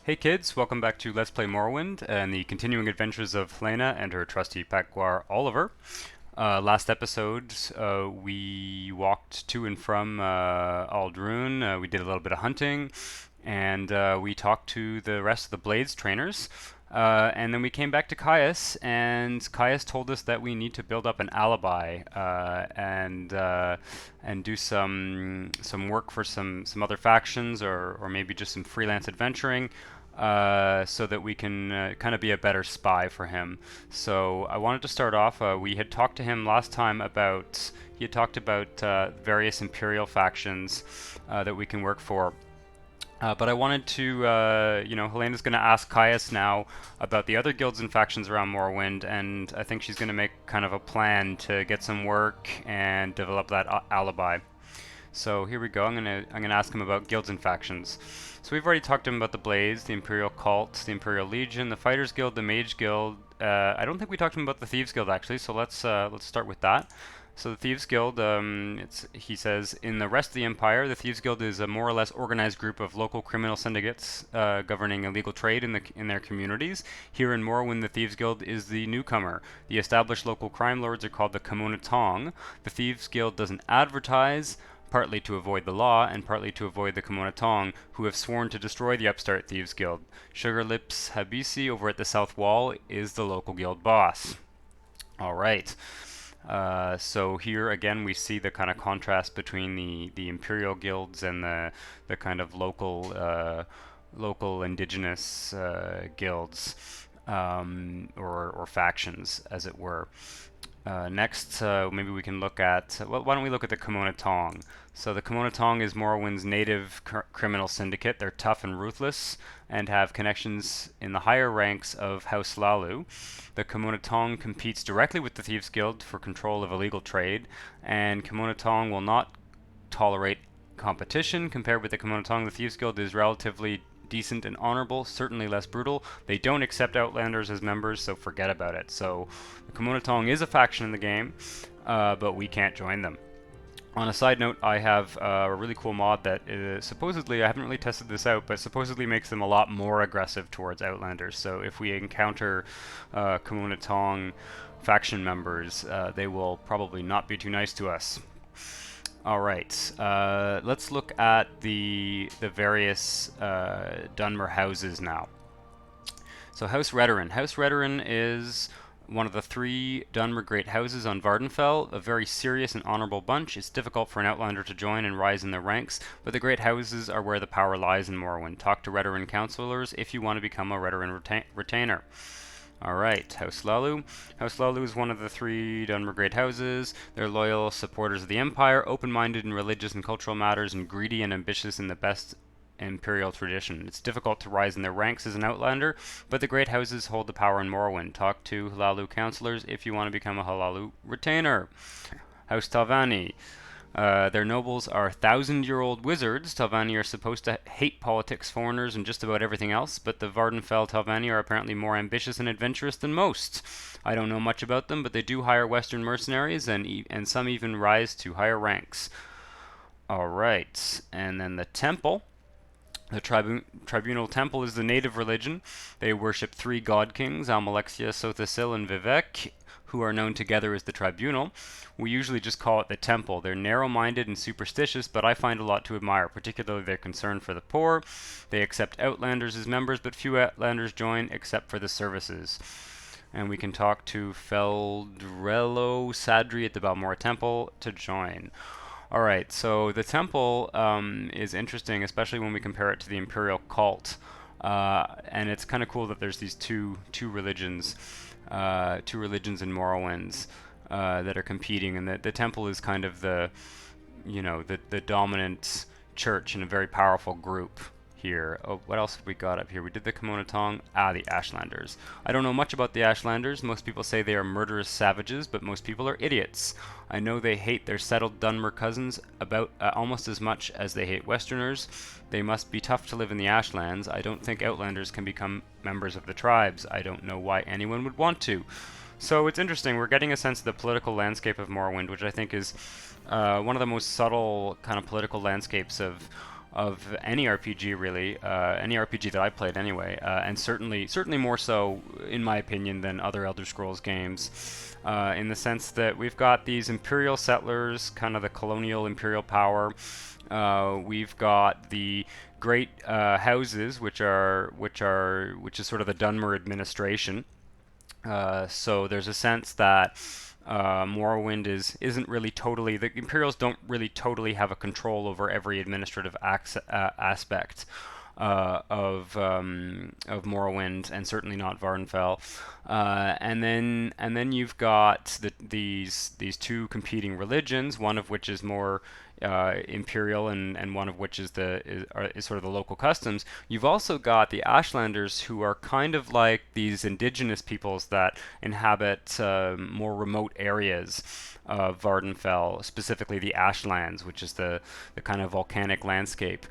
Hey kids, welcome back to Let's Play Morrowind and the continuing adventures of Hlena and her trusty pet Guar Oliver. Last episode, we walked to and from Aldrune. We did a little bit of hunting, and we talked to the rest of the Blades trainers. And then we came back to Caius, and Caius told us that we need to build up an alibi and do some work for some other factions, or maybe just some freelance adventuring. So that we can kind of be a better spy for him. So I wanted to start off. We had talked to him last time about. He had talked about various Imperial factions that we can work for. But I wanted to, Helena's going to ask Caius now about the other guilds and factions around Morrowind, and I think she's going to make kind of a plan to get some work and develop that alibi. So here we go. I'm gonna ask him about guilds and factions. So we've already talked to him about the Blaze, the Imperial Cult, the Imperial Legion, the Fighters Guild, the Mage Guild. I don't think we talked to him about the Thieves Guild actually. So let's start with that. So the Thieves Guild, he says, in the rest of the Empire, the Thieves Guild is a more or less organized group of local criminal syndicates governing illegal trade in their communities. Here in Morrowind, the Thieves Guild is the newcomer. The established local crime lords are called the Communatong. The Thieves Guild doesn't advertise, partly to avoid the law and partly to avoid the Communatong, who have sworn to destroy the upstart Thieves Guild. Sugarlips Habisi over at the South Wall is the local guild boss. Alright. So here again we see the kind of contrast between the Imperial guilds and the kind of local indigenous guilds or factions, as it were. Next, maybe we can look at, well, why don't we look at the Communatong? So the Communatong is Morrowind's native criminal syndicate. They're tough and ruthless and have connections in the higher ranks of House Hlaalu. The Communatong competes directly with the Thieves Guild for control of illegal trade, and Communatong will not tolerate competition. Compared with the Communatong, the Thieves Guild is relatively decent and honorable, certainly less brutal. They don't accept Outlanders as members, so forget about it. So the Communatong is a faction in the game, but we can't join them. On a side note, I have a really cool mod that supposedly, I haven't really tested this out, but supposedly makes them a lot more aggressive towards Outlanders. So if we encounter Communatong faction members, they will probably not be too nice to us. Alright, let's look at the various Dunmer houses now. So House Redoran. House Redoran is one of the 3 Dunmer Great Houses on Vardenfell, a very serious and honorable bunch. It's difficult for an Outlander to join and rise in their ranks, but the Great Houses are where the power lies in Morrowind. Talk to Redoran counselors if you want to become a Redoran retainer. Alright, House Hlaalu. House Hlaalu is one of the 3 Dunmer Great Houses. They're loyal supporters of the Empire, open-minded in religious and cultural matters, and greedy and ambitious in the best Imperial tradition. It's difficult to rise in their ranks as an Outlander, but the Great Houses hold the power in Morrowind. Talk to Hlaalu counselors if you want to become a Hlaalu retainer. House Talvani. Their nobles are 1,000-year-old wizards. Talvani are supposed to hate politics, foreigners, and just about everything else, but the Vardenfell Talvani are apparently more ambitious and adventurous than most. I don't know much about them, but they do hire Western mercenaries, and some even rise to higher ranks. Alright, and then the Temple. The Tribunal Temple is the native religion. They worship 3 god kings, Almalexia, Sothasil, and Vivek, who are known together as the Tribunal. We usually just call it the Temple. They're narrow-minded and superstitious, but I find a lot to admire, particularly their concern for the poor. They accept Outlanders as members, but few Outlanders join except for the services. And we can talk to Feldrello Sadri at the Damour Temple to join. Alright, so the Temple is interesting, especially when we compare it to the Imperial Cult. And it's kind of cool that there's these two religions in Morrowind that are competing, and the Temple is kind of the dominant church in a very powerful group here. Oh, what else have we got up here? We did the Communatong. The Ashlanders. I don't know much about the Ashlanders. Most people say they are murderous savages, but most people are idiots. I know they hate their settled Dunmer cousins about almost as much as they hate Westerners. They must be tough to live in the Ashlands. I don't think Outlanders can become members of the tribes. I don't know why anyone would want to. So it's interesting. We're getting a sense of the political landscape of Morrowind, which I think is one of the most subtle kind of political landscapes of of any RPG really, any RPG that I played anyway, and certainly more so in my opinion than other Elder Scrolls games, in the sense that we've got these imperial settlers, kind of the colonial imperial power. We've got the great houses, which is sort of the Dunmer administration. So there's a sense that Morrowind isn't really totally, the Imperials don't really totally have a control over every administrative aspect of Morrowind, and certainly not Vardenfell. And then you've got these two competing religions, one of which is more imperial, and one of which is sort of the local customs. You've also got the Ashlanders, who are kind of like these indigenous peoples that inhabit more remote areas of Vardenfell, specifically the Ashlands, which is the kind of volcanic landscape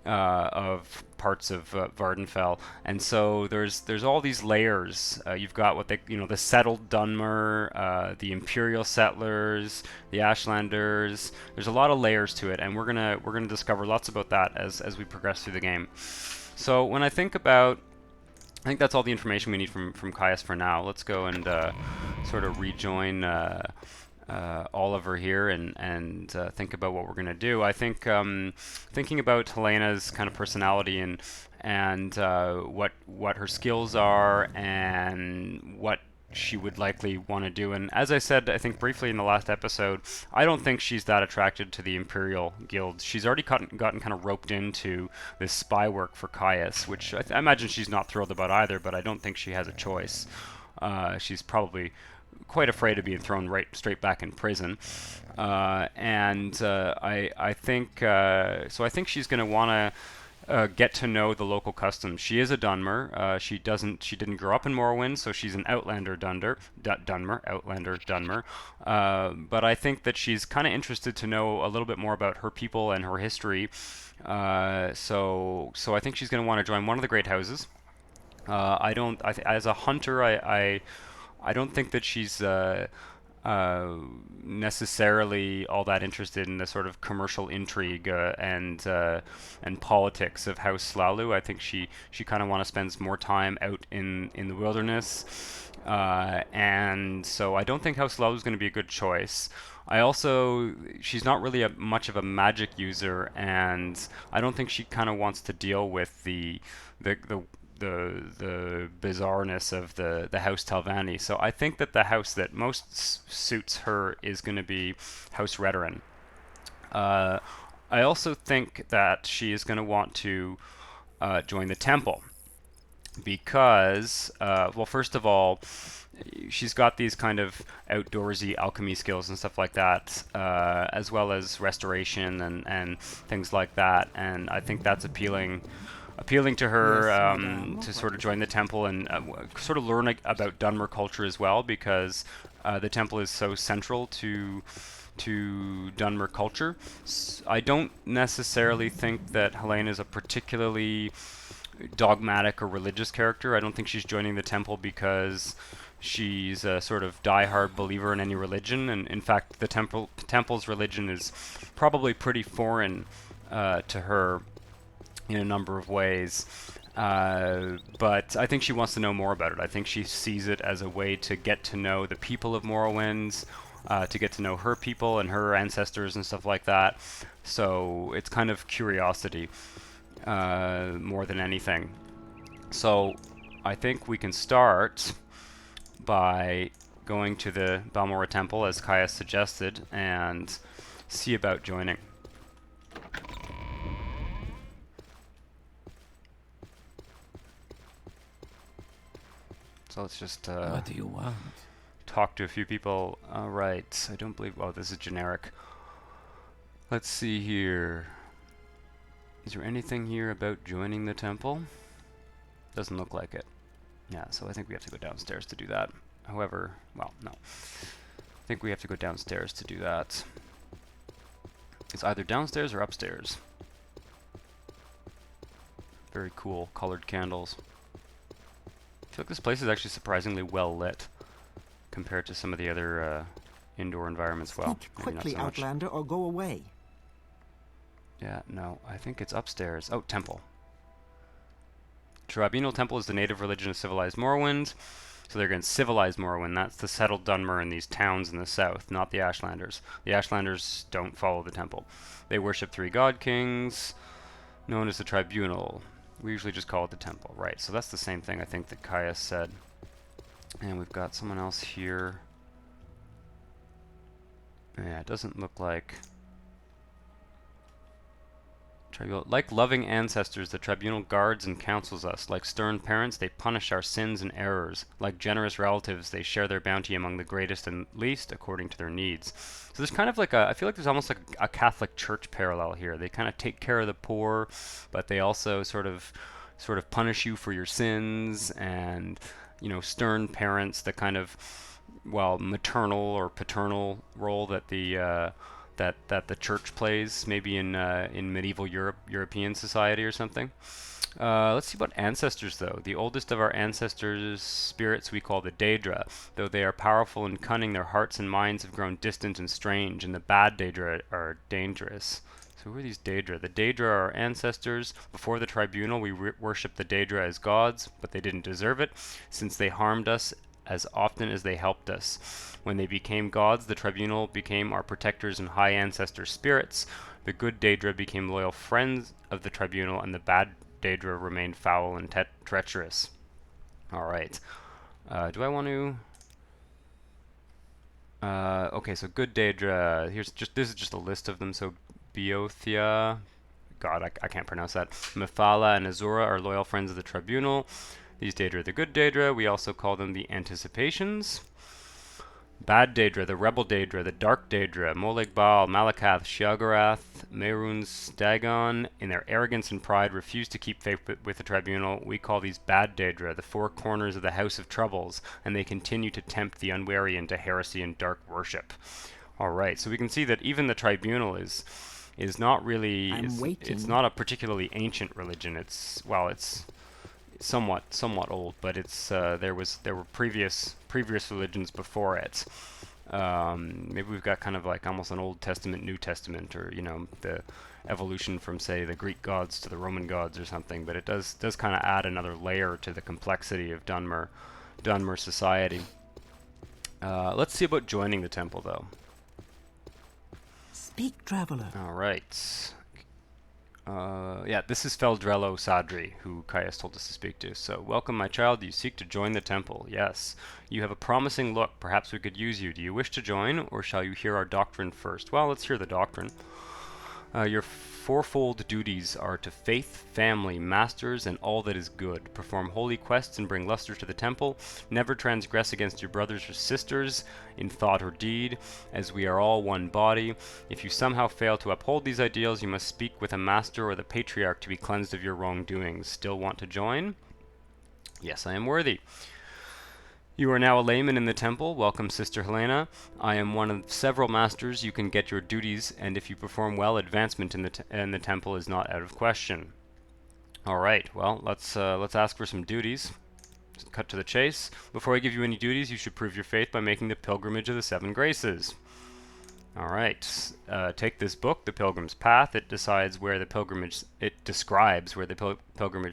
of parts of Vardenfell. And so there's all these layers. You've got what the settled Dunmer, the imperial settlers, the Ashlanders. There's a lot of layers to it, and we're gonna discover lots about that as we progress through the game. So when I think that's all the information we need from Caius for now. Let's go and sort of rejoin Oliver here and think about what we're going to do. I think thinking about Helena's kind of personality and what her skills are and what she would likely want to do. And as I said, I think briefly in the last episode, I don't think she's that attracted to the Imperial Guild. She's already gotten kind of roped into this spy work for Caius, which I imagine she's not thrilled about either, but I don't think she has a choice. She's probably quite afraid of being thrown straight back in prison, I think so. I think she's going to want to get to know the local customs. She is a Dunmer. She didn't grow up in Morrowind, so she's an Outlander Dunmer. But I think that she's kind of interested to know a little bit more about her people and her history. So I think she's going to want to join one of the great houses. As a hunter, I don't think that she's necessarily all that interested in the sort of commercial intrigue and politics of House Slaulu. I think she kind of want to spend more time out in the wilderness, and so I don't think House Slaulu is going to be a good choice. She's not really much of a magic user, and I don't think she kind of wants to deal with the bizarreness of the House Telvanni. So I think that the house that most suits her is going to be House Redoran. I also think that she is going to want to join the temple because, well, first of all, she's got these kind of outdoorsy alchemy skills and stuff like that, as well as restoration and things like that, and I think that's appealing to her, to sort of join the temple and sort of learn about Dunmer culture as well, because the temple is so central to Dunmer culture. I don't necessarily think that Hlena is a particularly dogmatic or religious character. I don't think she's joining the temple because she's a sort of die-hard believer in any religion, and in fact the temple's religion is probably pretty foreign to her in a number of ways, but I think she wants to know more about it. I think she sees it as a way to get to know the people of Morrowind, to get to know her people and her ancestors and stuff like that. So it's kind of curiosity more than anything. So I think we can start by going to the Damour Temple, as Caius suggested, and see about joining. So let's just what do you want? Talk to a few people. Alright, I don't believe... Oh, this is generic. Let's see here. Is there anything here about joining the temple? Doesn't look like it. Yeah, so I think we have to go downstairs to do that. However, well, no. I think we have to go downstairs to do that. It's either downstairs or upstairs. Very cool, colored candles. I feel like this place is actually surprisingly well lit compared to some of the other indoor environments. Well, Speak quickly, maybe not so much. Outlander, or go away. Yeah, no, I think it's upstairs. Oh, temple. Tribunal Temple is the native religion of civilized Morrowind. So they're going to civilize Morrowind. That's the settled Dunmer in these towns in the south, not the Ashlanders. The Ashlanders don't follow the temple. They worship 3 god kings, known as the Tribunal. We usually just call it the temple. Right, so that's the same thing I think that Kaya said. And we've got someone else here. Yeah, it doesn't look like... Tribunal. Like loving ancestors, the Tribunal guards and counsels us. Like stern parents, they punish our sins and errors. Like generous relatives, they share their bounty among the greatest and least according to their needs. So there's kind of like a, I feel like there's almost like a Catholic Church parallel here. They kind of take care of the poor, but they also sort of punish you for your sins, and, you know, stern parents, the kind of, well, maternal or paternal role that the that the church plays, maybe in medieval European society or something. Let's see about ancestors, though. The oldest of our ancestors' spirits we call the Daedra. Though they are powerful and cunning, their hearts and minds have grown distant and strange, and the bad Daedra are dangerous. So who are these Daedra? The Daedra are our ancestors. Before the Tribunal, we worshipped the Daedra as gods, but they didn't deserve it, since they harmed us as often as they helped us. When they became gods, the Tribunal became our protectors and high ancestor spirits. The good Daedra became loyal friends of the Tribunal, and the bad Daedra remained foul and treacherous. Alright. Do I want to... okay, so good Daedra. This is just a list of them. So Beothia... God, I can't pronounce that. Mephala and Azura are loyal friends of the Tribunal. These Daedra are the good Daedra. We also call them the Anticipations. Bad Daedra, the Rebel Daedra, the Dark Daedra, Molag Bal, Malakath, Sheogorath, Mehrunes, Dagon, in their arrogance and pride, refuse to keep faith with the Tribunal. We call these Bad Daedra, the 4 corners of the House of Troubles, and they continue to tempt the unwary into heresy and dark worship. Alright, so we can see that even the Tribunal is not really... It's not a particularly ancient religion. It's somewhat old, but it's there were previous religions before it. Maybe we've got kind of like almost an Old Testament, New Testament, or, you know, the evolution from, say, the Greek gods to the Roman gods or something. But it does kind of add another layer to the complexity of Dunmer society. Let's see about joining the temple, though. Speak, traveler. All right. Yeah, this is Feldrello Sadri, who Caius told us to speak to. So, welcome, my child. Do you seek to join the temple? Yes. You have a promising look. Perhaps we could use you. Do you wish to join, or shall you hear our doctrine first? Well, let's hear the doctrine. Your fourfold duties are to faith, family, masters, and all that is good. Perform holy quests and bring luster to the temple. Never transgress against your brothers or sisters in thought or deed, as we are all one body. If you somehow fail to uphold these ideals, you must speak with a master or the patriarch to be cleansed of your wrongdoings. Still want to join? Yes, I am worthy. You are now a layman in the temple. Welcome, Sister Hlena. I am one of several masters. You can get your duties, and if you perform well, advancement in the temple is not out of question. All right. Well, let's ask for some duties. Just cut to the chase. Before I give you any duties, you should prove your faith by making the pilgrimage of the 7 graces. All right. Take this book, The Pilgrim's Path. It describes where the pilgrimage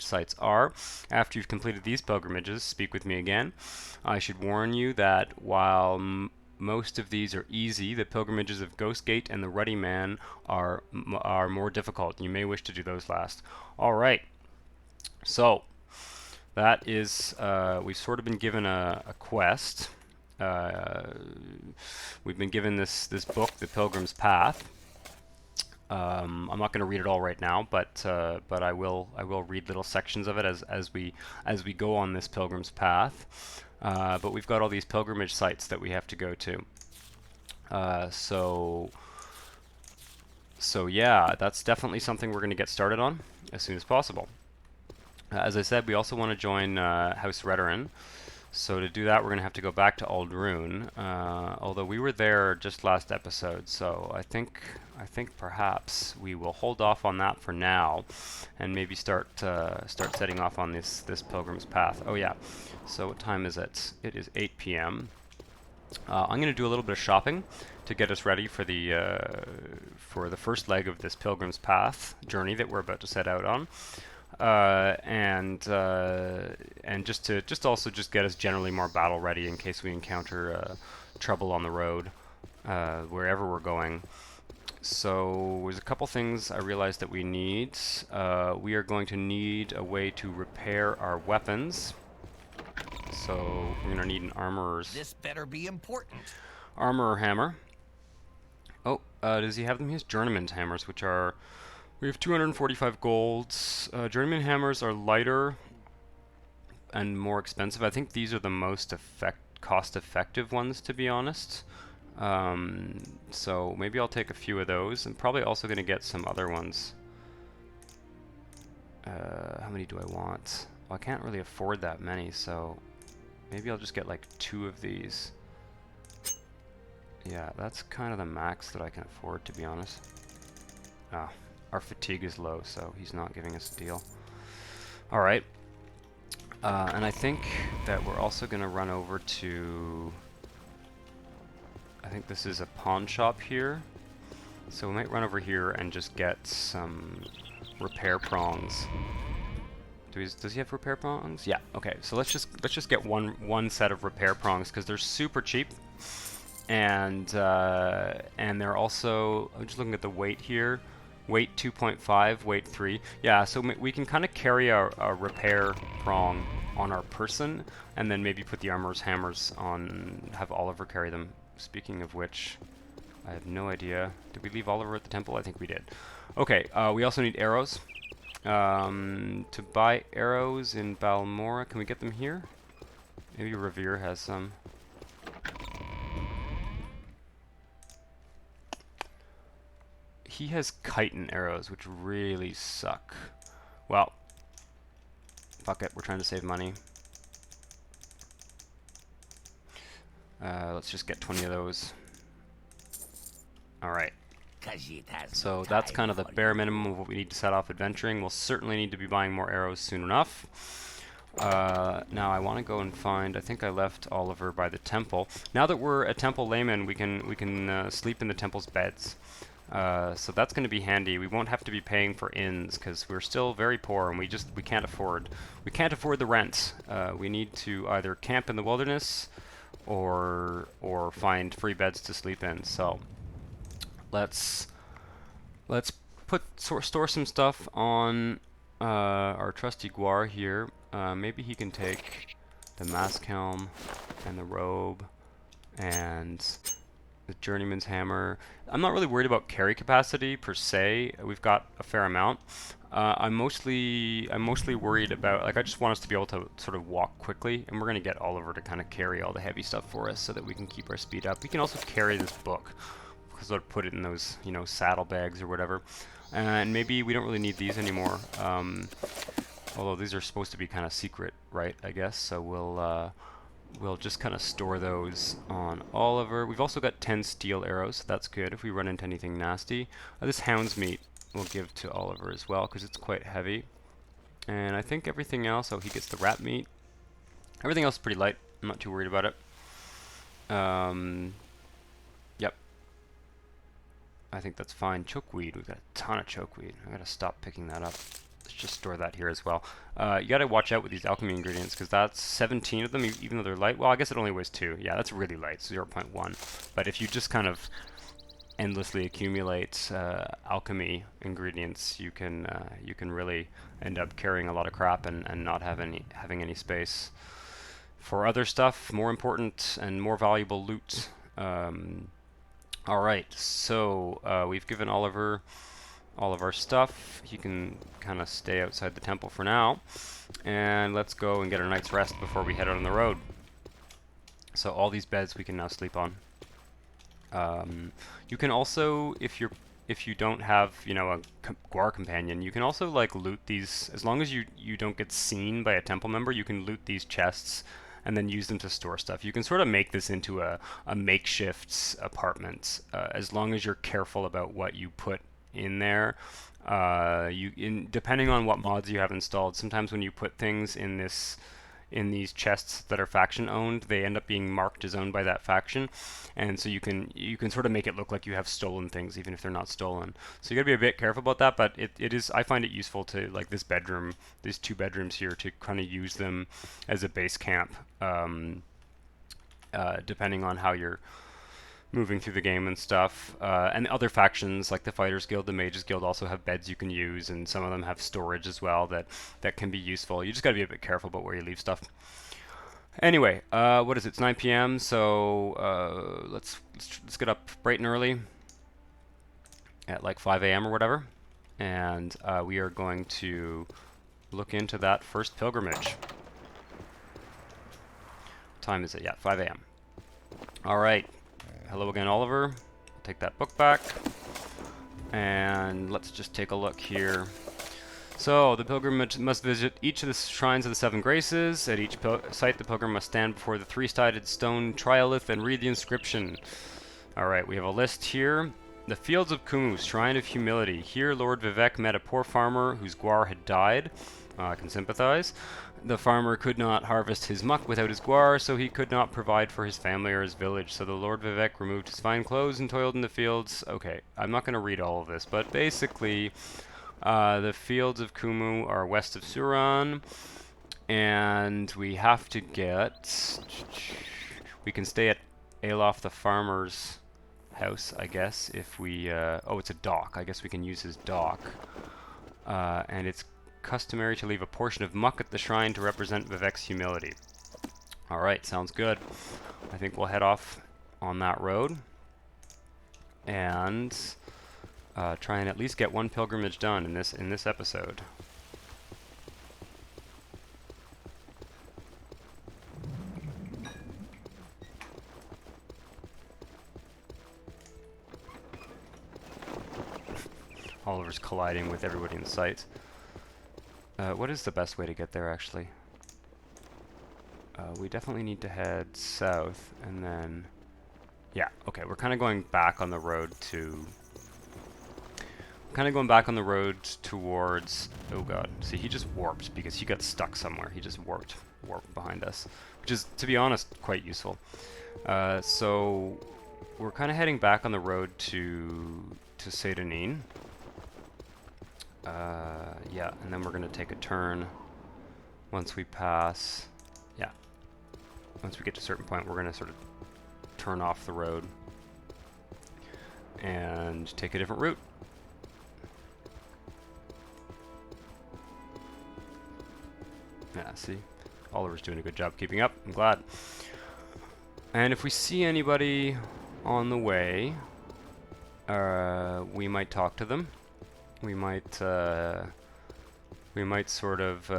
sites are. After you've completed these pilgrimages, speak with me again. I should warn you that while most of these are easy, the pilgrimages of Ghostgate and the Ruddy Man are more difficult. You may wish to do those last. All right. So that is we've sort of been given a quest. We've been given this book, The Pilgrim's Path. I'm not going to read it all right now, but I will read little sections of it as we go on this pilgrim's path. But we've got all these pilgrimage sites that we have to go to. So yeah, that's definitely something we're going to get started on as soon as possible. As I said, we also want to join House Redoran. So to do that, we're going to have to go back to Aldrune, although we were there just last episode, so I think perhaps we will hold off on that for now, and maybe start setting off on this pilgrim's path. Oh yeah, so what time is it? It is 8 p.m. I'm going to do a little bit of shopping, to get us ready for the first leg of this Pilgrim's Path journey that we're about to set out on. And just also get us generally more battle ready in case we encounter trouble on the road wherever we're going. So there's a couple things I realized that we need. We are going to need a way to repair our weapons. So we're going to need an armorer's. This better be important. Armorer hammer. Oh, does he have them? He has journeyman's hammers, which are. We have 245 golds. Journeyman hammers are lighter and more expensive. I think these are the most cost-effective ones, to be honest. So maybe I'll take a few of those. I'm probably also going to get some other ones. How many do I want? Well, I can't really afford that many, so maybe I'll just get like 2 of these. Yeah, that's kind of the max that I can afford, to be honest. Ah. Our fatigue is low, so he's not giving us a deal. Alright. And I think that we're also going to run over to... I think this is a pawn shop here. So we might run over here and just get some repair prongs. Does he have repair prongs? Yeah, okay. So let's just get one set of repair prongs, because they're super cheap. And they're also... I'm just looking at the weight here. Weight 2.5, weight 3. Yeah, so we can kind of carry a repair prong on our person, and then maybe put the armorer's hammers on, have Oliver carry them. Speaking of which, I have no idea. Did we leave Oliver at the temple? I think we did. Okay, we also need arrows. To buy arrows in Balmora, can we get them here? Maybe Revere has some. He has chitin arrows, which really suck. Well, fuck it, we're trying to save money. Let's just get 20 of those. Alright. So that's kind of the bare minimum of what we need to set off adventuring. We'll certainly need to be buying more arrows soon enough. Now I want to go and find, I think I left Oliver by the temple. Now that we're a temple layman, we can sleep in the temple's beds. So that's going to be handy. We won't have to be paying for inns because we're still very poor and we can't afford the rent. We need to either camp in the wilderness or find free beds to sleep in. So let's store some stuff on our trusty Guar here. Maybe he can take the mask helm and the robe and the journeyman's hammer. I'm not really worried about carry capacity per se. We've got a fair amount. I'm mostly worried about, like, I just want us to be able to sort of walk quickly, and we're going to get Oliver to kind of carry all the heavy stuff for us so that we can keep our speed up. We can also carry this book, because I'll put it in those, you know, saddlebags or whatever. And maybe we don't really need these anymore. Although these are supposed to be kind of secret, right, I guess. So we'll just kind of store those on Oliver. We've also got 10 steel arrows, so that's good if we run into anything nasty. This hound's meat we'll give to Oliver as well, because it's quite heavy. And I think everything else, oh, he gets the rat meat. Everything else is pretty light. I'm not too worried about it. Yep. I think that's fine. Chokeweed, we've got a ton of chokeweed. I gotta stop picking that up. Let's just store that here as well. You gotta watch out with these alchemy ingredients, because that's 17 of them, even though they're light. Well, I guess it only weighs 2. Yeah, that's really light, 0.1. But if you just kind of endlessly accumulate alchemy ingredients, you can really end up carrying a lot of crap and not having any space for other stuff, more important and more valuable loot. All right, so we've given Oliver all of our stuff. He can kind of stay outside the temple for now, and let's go and get our night's rest before we head out on the road. So all these beds we can now sleep on. You can also, if you don't have, you know, a Guar companion, you can also like loot these. As long as you don't get seen by a temple member, you can loot these chests and then use them to store stuff. You can sort of make this into a makeshift apartment, as long as you're careful about what you put in there. Depending on what mods you have installed, sometimes when you put things in in these chests that are faction owned, they end up being marked as owned by that faction, and so you can sort of make it look like you have stolen things even if they're not stolen. So you gotta be a bit careful about that, but it is, I find it useful to, like this bedroom, these 2 bedrooms here, to kind of use them as a base camp, depending on how you're moving through the game and stuff. And other factions like the Fighters Guild, the Mages Guild also have beds you can use, and some of them have storage as well that can be useful. You just gotta be a bit careful about where you leave stuff. Anyway, what is it? It's 9 p.m. So let's get up bright and early at like 5 a.m. or whatever, and we are going to look into that first pilgrimage. What time is it? Yeah, 5 a.m. All right. Hello again, Oliver. I'll take that book back. And let's just take a look here. So, the pilgrim must visit each of the shrines of the 7 graces. At each site, the pilgrim must stand before the 3-sided stone triolith and read the inscription. Alright, we have a list here. The Fields of Kumu, Shrine of Humility. Here, Lord Vivek met a poor farmer whose Guar had died. I can sympathize. The farmer could not harvest his muck without his Guar, so he could not provide for his family or his village. So the Lord Vivek removed his fine clothes and toiled in the fields. Okay, I'm not going to read all of this, but basically, the Fields of Kumu are west of Suran, and we have to get... We can stay at Alof the farmer's house, I guess, if we... oh, it's a dock. I guess we can use his dock. And it's customary to leave a portion of muck at the shrine to represent Vivek's humility. Alright, sounds good. I think we'll head off on that road and try and at least get 1 pilgrimage done in this episode. Oliver's colliding with everybody in sight. What is the best way to get there, actually? We definitely need to head south, and then... Yeah, okay, we're kind of going back on the road to... towards... Oh god, see, he just warped because he got stuck somewhere. He just warped behind us, which is, to be honest, quite useful. So, we're kind of heading back on the road to Dineen. Yeah, and then we're going to take a turn once we pass, yeah, once we get to a certain point, we're going to sort of turn off the road and take a different route. Yeah, see, Oliver's doing a good job keeping up, I'm glad. And if we see anybody on the way, we might talk to them. We might sort of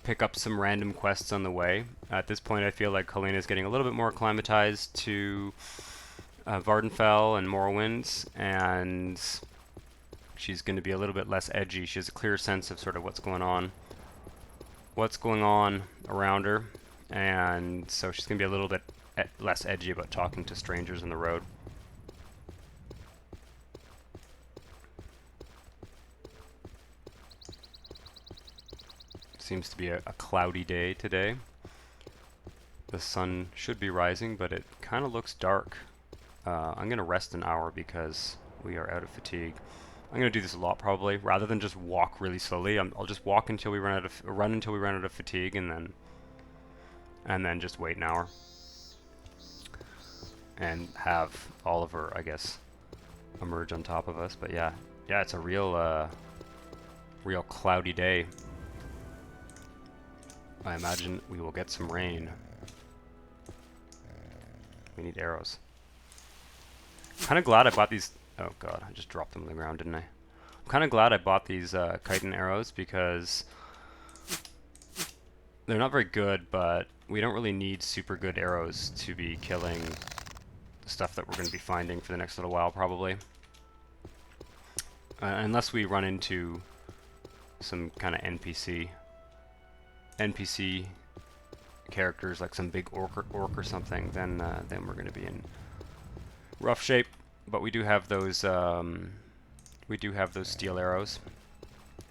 pick up some random quests on the way. At this point, I feel like Hlena is getting a little bit more acclimatized to Vvardenfell and Morrowind, and she's going to be a little bit less edgy. She has a clear sense of sort of what's going on around her, and so she's going to be a little bit less edgy about talking to strangers on the road. Seems to be a cloudy day today. The sun should be rising, but it kind of looks dark. I'm going to rest an hour because we are out of fatigue. I'm going to do this a lot probably, rather than just walk really slowly. I'll just walk until we run until we run out of fatigue, and then just wait an hour and have Oliver, I guess, emerge on top of us. But yeah, it's a real cloudy day. I imagine we will get some rain. We need arrows. Kind of glad I bought these... Oh god, I just dropped them on the ground, didn't I? I'm kind of glad I bought these Chitin Arrows because they're not very good, but we don't really need super good arrows to be killing the stuff that we're going to be finding for the next little while, probably. Unless we run into some kind of NPC characters, like some big orc or something, then we're going to be in rough shape. But we do have those steel arrows,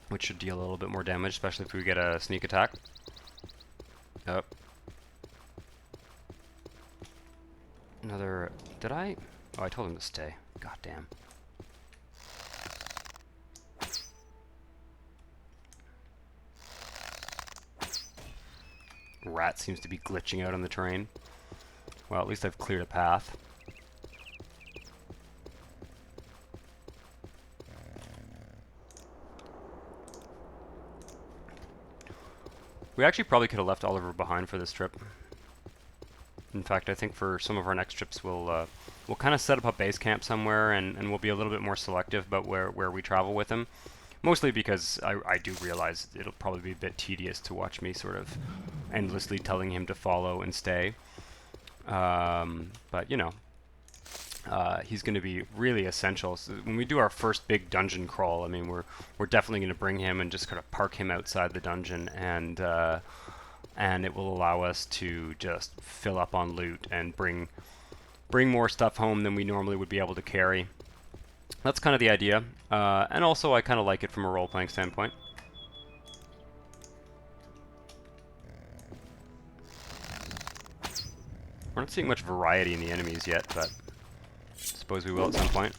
which should deal a little bit more damage, especially if we get a sneak attack. Oh. Another... Did I? Oh, I told him to stay. God damn. Rat seems to be glitching out on the train. Well, at least I've cleared a path. We actually probably could have left Oliver behind for this trip. In fact, I think for some of our next trips we'll kind of set up a base camp somewhere, and we'll be a little bit more selective about where we travel with him. Mostly because I do realize it'll probably be a bit tedious to watch me sort of endlessly telling him to follow and stay. But, you know, he's going to be really essential. So when we do our first big dungeon crawl, I mean, we're definitely going to bring him and just kind of park him outside the dungeon, and it will allow us to just fill up on loot and bring more stuff home than we normally would be able to carry. That's kind of the idea, and also I kind of like it from a role-playing standpoint. We're not seeing much variety in the enemies yet, but I suppose we will at some point.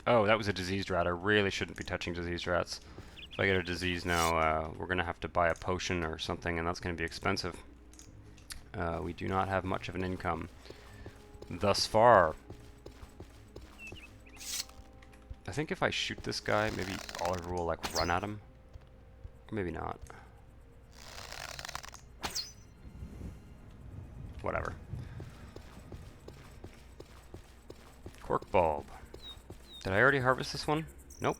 Oh, that was a diseased rat. I really shouldn't be touching diseased rats. If I get a disease now, we're going to have to buy a potion or something, and that's going to be expensive. We do not have much of an income thus far. I think if I shoot this guy, maybe Oliver will like run at him. Or maybe not. Whatever. Cork bulb. Did I already harvest this one? Nope.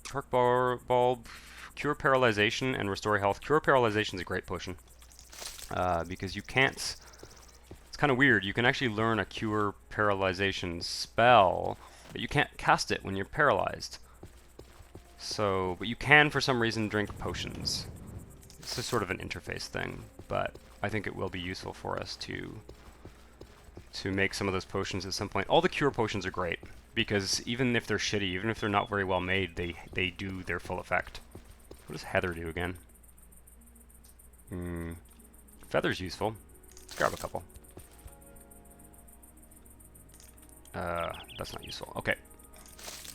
Cork bulb, cure paralyzation and restore health. Cure paralyzation is a great potion. Because you can't... It's kind of weird. You can actually learn a cure paralyzation spell, but you can't cast it when you're paralyzed. So, but you can, for some reason, drink potions. This is sort of an interface thing, but I think it will be useful for us to make some of those potions at some point. All the cure potions are great, because even if they're shitty, even if they're not very well made, they do their full effect. What does Heather do again? Feather's useful. Let's grab a couple. That's not useful. Okay.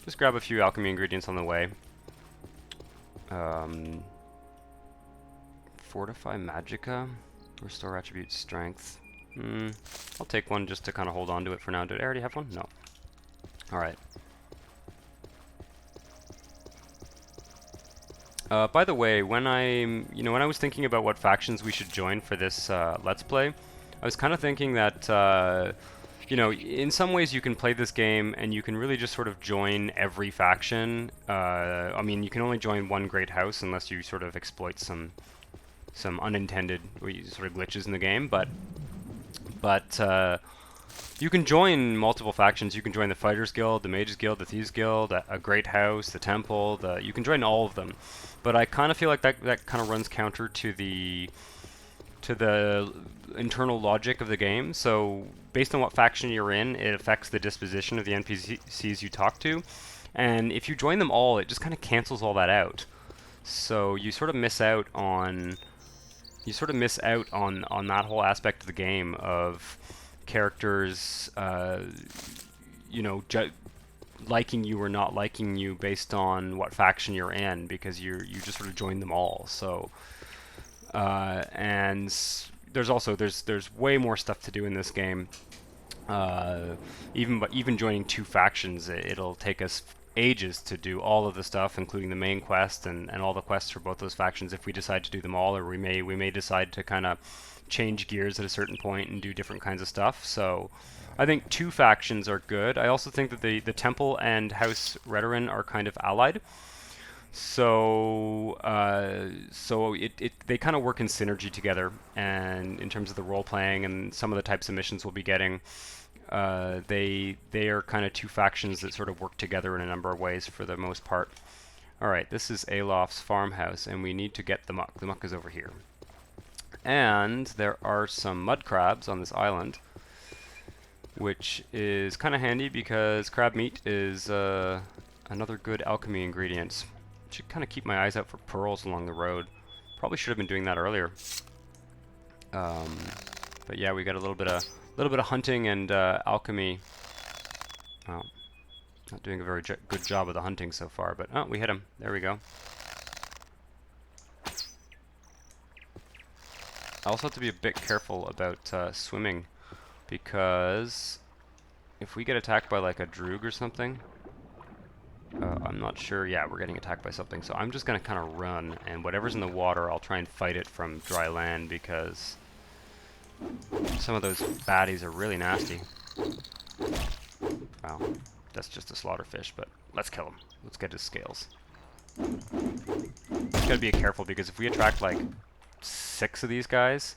Just grab a few alchemy ingredients on the way. Fortify Magicka. Restore attribute strength. I'll take one just to kind of hold on to it for now. Did I already have one? No. Alright. By the way, when I was thinking about what factions we should join for this Let's Play, I was kind of thinking that, in some ways you can play this game and you can really just sort of join every faction. I mean, you can only join one great house unless you sort of exploit some unintended sort of glitches in the game, but you can join multiple factions. You can join the Fighters Guild, the Mages Guild, the Thieves Guild, a Great House, the Temple. You can join all of them, but I kind of feel like that kind of runs counter to the internal logic of the game. So based on what faction you're in, it affects the disposition of the NPCs you talk to, and if you join them all, it just kind of cancels all that out. So you sort of miss out on that whole aspect of the game of characters, liking you or not liking you based on what faction you're in, because you just sort of join them all. So, and there's way more stuff to do in this game. Even joining two factions, it'll take us ages to do all of the stuff, including the main quest and all the quests for both those factions, if we decide to do them all, or we may decide to kind of change gears at a certain point and do different kinds of stuff. So I think two factions are good. I also think that the Temple and House Redoran are kind of allied. So they kind of work in synergy together, and in terms of the role playing and some of the types of missions we'll be getting, they are kind of two factions that sort of work together in a number of ways for the most part. Alright, this is Alof's farmhouse, and we need to get the muck. The muck is over here. And there are some mud crabs on this island, which is kind of handy because crab meat is another good alchemy ingredient. Should kind of keep my eyes out for pearls along the road. Probably should have been doing that earlier. But yeah, we got a little bit of hunting and alchemy. Well, not doing a very good job of the hunting so far, but oh, we hit him. There we go. I also have to be a bit careful about swimming, because if we get attacked by like a droog or something, I'm not sure. Yeah, we're getting attacked by something, so I'm just gonna kind of run, and whatever's in the water, I'll try and fight it from dry land, because some of those baddies are really nasty. Wow, that's just a slaughterfish, but let's kill him. Let's get his scales. Gotta be careful, because if we attract like 6 of these guys,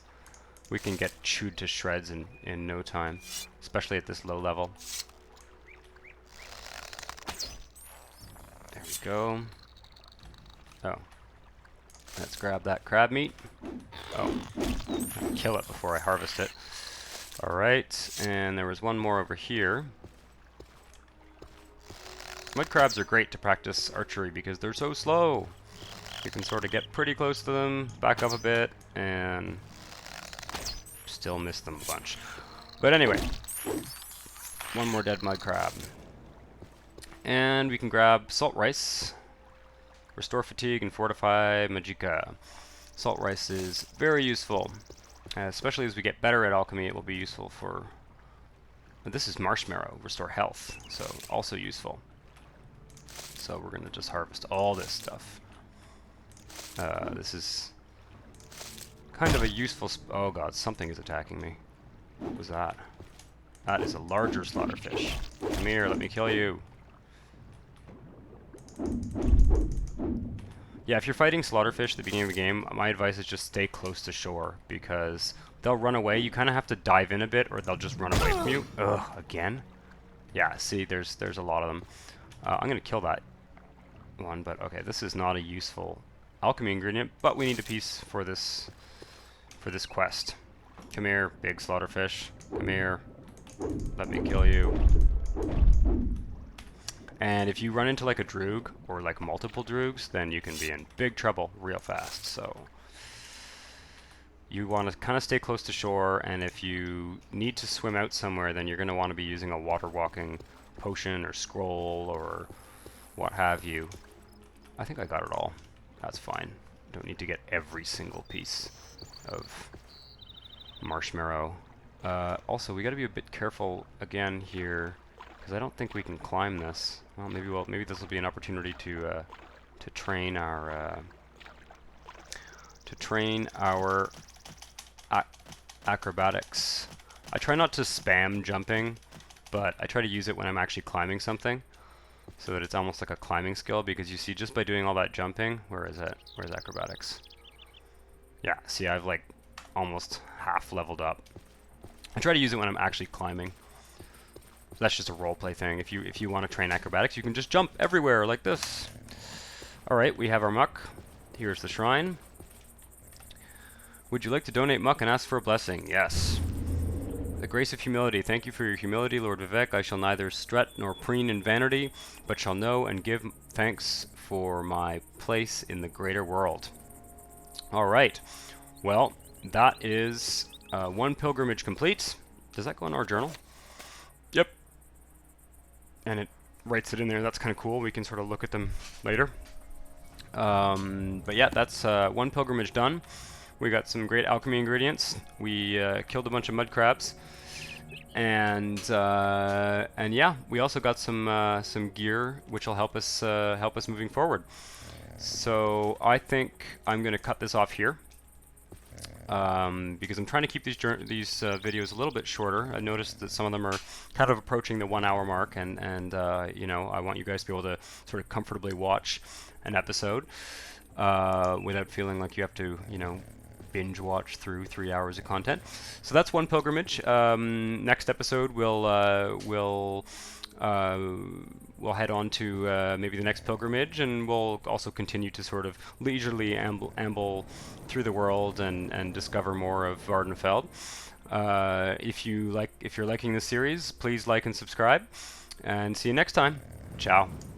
we can get chewed to shreds in no time, especially at this low level. There we go. Oh, let's grab that crab meat. Oh, kill it before I harvest it. Alright, and there was one more over here. Mud crabs are great to practice archery because they're so slow. You can sort of get pretty close to them, back up a bit, and still miss them a bunch. But anyway, one more dead mud crab. And we can grab salt rice, restore fatigue, and fortify magicka. Salt rice is very useful, especially as we get better at alchemy. It will be useful for... But this is marshmallow, restore health, so also useful. So we're going to just harvest all this stuff. This is kind of a useful... oh god, something is attacking me. What was that? That is a larger slaughterfish. Come here, let me kill you. Yeah, if you're fighting slaughterfish at the beginning of the game, my advice is just stay close to shore, because they'll run away. You kind of have to dive in a bit, or they'll just run away from you. Ugh, again? Yeah, see, there's a lot of them. I'm going to kill that one, but okay, this is not a useful alchemy ingredient, but we need a piece for this quest. Come here, big slaughterfish. Come here. Let me kill you. And if you run into like a droog, or like multiple droogs, then you can be in big trouble real fast. So you want to kind of stay close to shore, and if you need to swim out somewhere, then you're going to want to be using a water walking potion or scroll or what have you. I think I got it all. That's fine. Don't need to get every single piece of marshmallow. Also, we got to be a bit careful again here, because I don't think we can climb this. Well, maybe this will be an opportunity to train our acrobatics. I try not to spam jumping, but I try to use it when I'm actually climbing something, so that it's almost like a climbing skill, because you see, just by doing all that jumping, where is it? Where's acrobatics? Yeah, see, I've like almost half leveled up. I try to use it when I'm actually climbing. That's just a roleplay thing. If you want to train acrobatics, you can just jump everywhere like this. Alright, we have our muck. Here's the shrine. Would you like to donate muck and ask for a blessing? Yes. The grace of humility. Thank you for your humility, Lord Vivek. I shall neither strut nor preen in vanity, but shall know and give thanks for my place in the greater world. Alright. Well, that is one pilgrimage complete. Does that go in our journal? Yep. And it writes it in there. That's kind of cool. We can sort of look at them later. But yeah, that's one pilgrimage done. We got some great alchemy ingredients. We killed a bunch of mud crabs, and yeah, we also got some gear which will help us moving forward. So I think I'm going to cut this off here, because I'm trying to keep these videos a little bit shorter. I noticed that some of them are kind of approaching the 1 hour mark, and you know, I want you guys to be able to sort of comfortably watch an episode without feeling like you have to, you know, binge watch through 3 hours of content. So that's one pilgrimage. Next episode we'll head on to maybe the next pilgrimage, and we'll also continue to sort of leisurely amble through the world and discover more of Vardenfeld. If you're liking this series, please like and subscribe, and see you next time. Ciao.